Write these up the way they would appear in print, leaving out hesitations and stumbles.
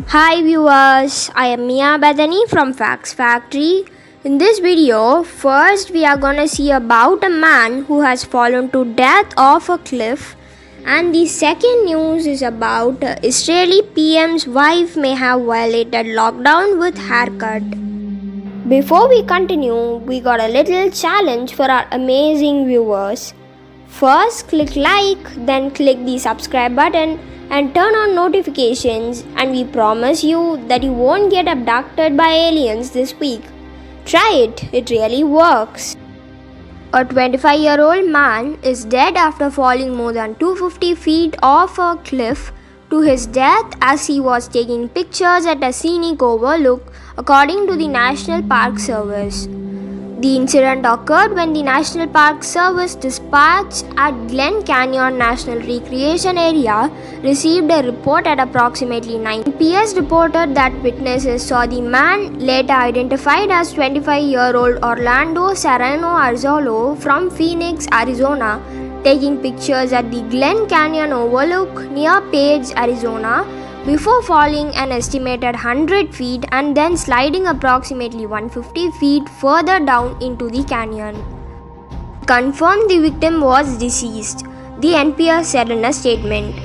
Hi viewers, I am Mia Badani from Facts Factory. In this video, first we are gonna see about a man who has fallen to death off a cliff, and the second news is about Israeli PM's wife may have violated lockdown with haircut. Before we continue, we got a little challenge for our amazing viewers. First click like, then click the subscribe button and turn on notifications, and we promise you that you won't get abducted by aliens this week. Try it really works. A 25-year-old man is dead after falling more than 250 feet off a cliff to his death as he was taking pictures at a scenic overlook, according to the National Park Service. The incident occurred when the National Park Service dispatch at Glen Canyon National Recreation Area received a report at approximately 9 p.m. reported that witnesses saw the man, later identified as 25-year-old Orlando SerranoArzola from Phoenix, Arizona, taking pictures at the Glen Canyon Overlook near Page, Arizona, before falling an estimated 100 feet and then sliding approximately 150 feet further down into the canyon. Confirmed the victim was deceased, the NPR said in a statement.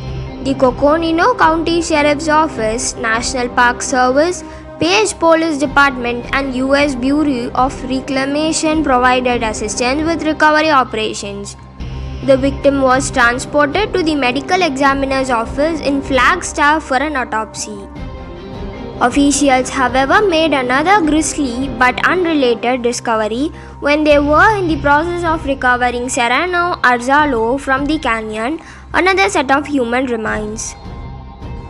The Coconino County Sheriff's Office, National Park Service, Page Police Department, and U.S. Bureau of Reclamation provided assistance with recovery operations. The victim was transported to the medical examiner's office in Flagstaff for an autopsy. Officials, however, made another grisly but unrelated discovery when they were in the process of recovering SerranoArzola from the canyon, another set of human remains.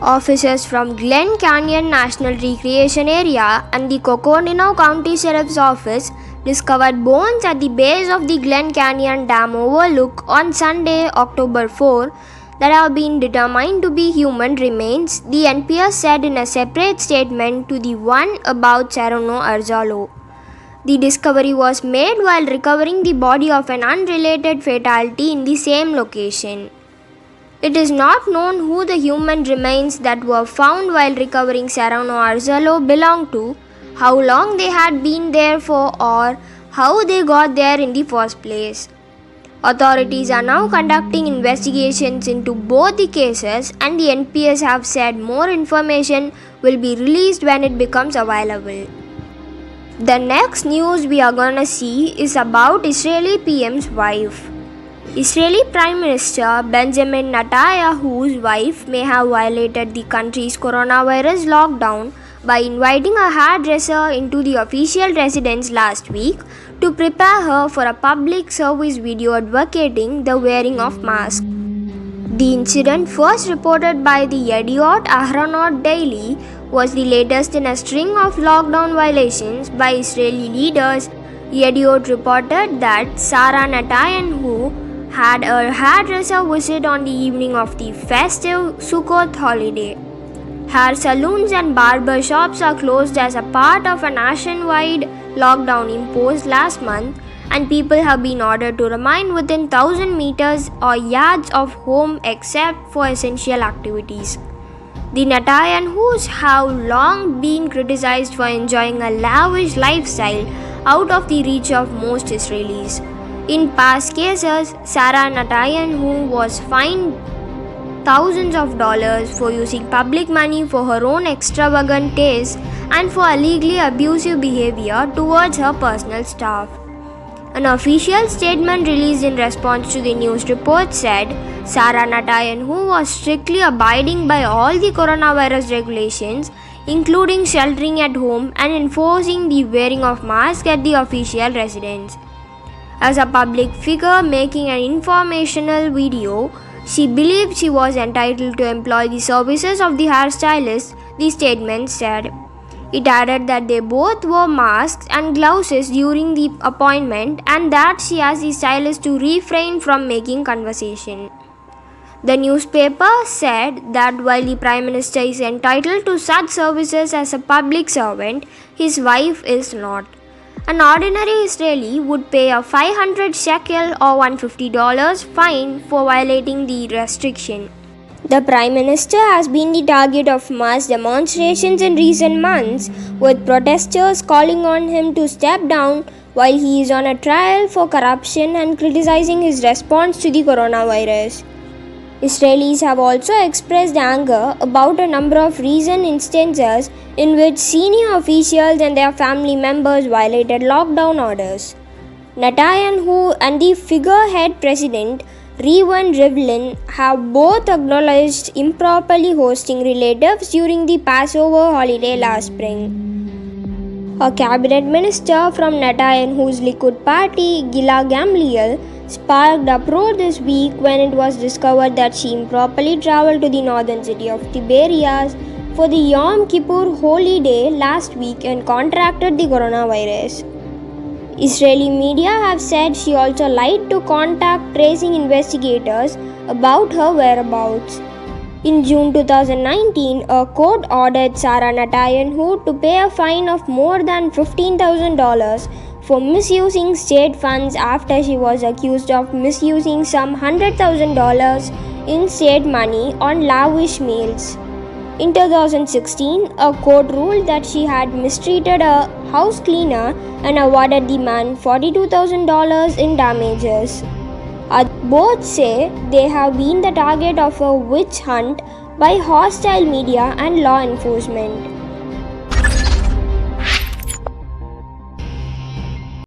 Officers from Glen Canyon National Recreation Area and the Coconino County Sheriff's Office discovered bones at the base of the Glen Canyon Dam overlook on Sunday, October 4, that have been determined to be human remains, the NPR said in a separate statement to the one about SerranoArzola. The discovery was made while recovering the body of an unrelated fatality in the same location. It is not known who the human remains that were found while recovering SerranoArzola belonged to, how long they had been there for, or how they got there in the first place. Authorities are now conducting investigations into both the cases, and the NPS have said more information will be released when it becomes available. The next news we are gonna see is about Israeli PM's wife. Israeli Prime Minister Benjamin Netanyahu's wife may have violated the country's coronavirus lockdown by inviting a hairdresser into the official residence last week to prepare her for a public service video advocating the wearing of masks. The incident, first reported by the Yediot Ahronot Daily, was the latest in a string of lockdown violations by Israeli leaders. Yediot reported that Sarah Netanyahu had a hairdresser visit on the evening of the festive Sukkot holiday. Hair salons and barber shops are closed as a part of a nationwide lockdown imposed last month, and people have been ordered to remain within 1,000 meters or yards of home except for essential activities. The Netanyahus have long been criticized for enjoying a lavish lifestyle out of the reach of most Israelis. In past cases, Sarah Netanyahu was fined thousands of dollars for using public money for her own extravagant tastes and for illegally abusive behavior towards her personal staff. An official statement released in response to the news report said Sarah Netanyahu was strictly abiding by all the coronavirus regulations, including sheltering at home and enforcing the wearing of masks at the official residence. As a public figure making an informational video, she believed she was entitled to employ the services of the hairstylist, the statement said. It added that they both wore masks and gloves during the appointment and that she asked the stylist to refrain from making conversation. The newspaper said that while the Prime Minister is entitled to such services as a public servant, his wife is not. An ordinary Israeli would pay a 500 shekel or $150 fine for violating the restriction. The Prime Minister has been the target of mass demonstrations in recent months, with protesters calling on him to step down while he is on a trial for corruption and criticizing his response to the coronavirus. Israelis have also expressed anger about a number of recent instances in which senior officials and their family members violated lockdown orders. Netanyahu and the figurehead president Reuven Rivlin have both acknowledged improperly hosting relatives during the Passover holiday last spring. A cabinet minister from Netanyahu's Likud party, Gila Gamliel, sparked uproar this week when it was discovered that she improperly traveled to the northern city of Tiberias for the Yom Kippur holy day last week and contracted the coronavirus. Israeli media have said she also lied to contact tracing investigators about her whereabouts. In June 2019, a court ordered Sarah Netanyahu to pay a fine of more than $15,000 for misusing state funds after she was accused of misusing some $100,000 in state money on lavish meals. In 2016, a court ruled that she had mistreated a house cleaner and awarded the man $42,000 in damages. Both say they have been the target of a witch hunt by hostile media and law enforcement.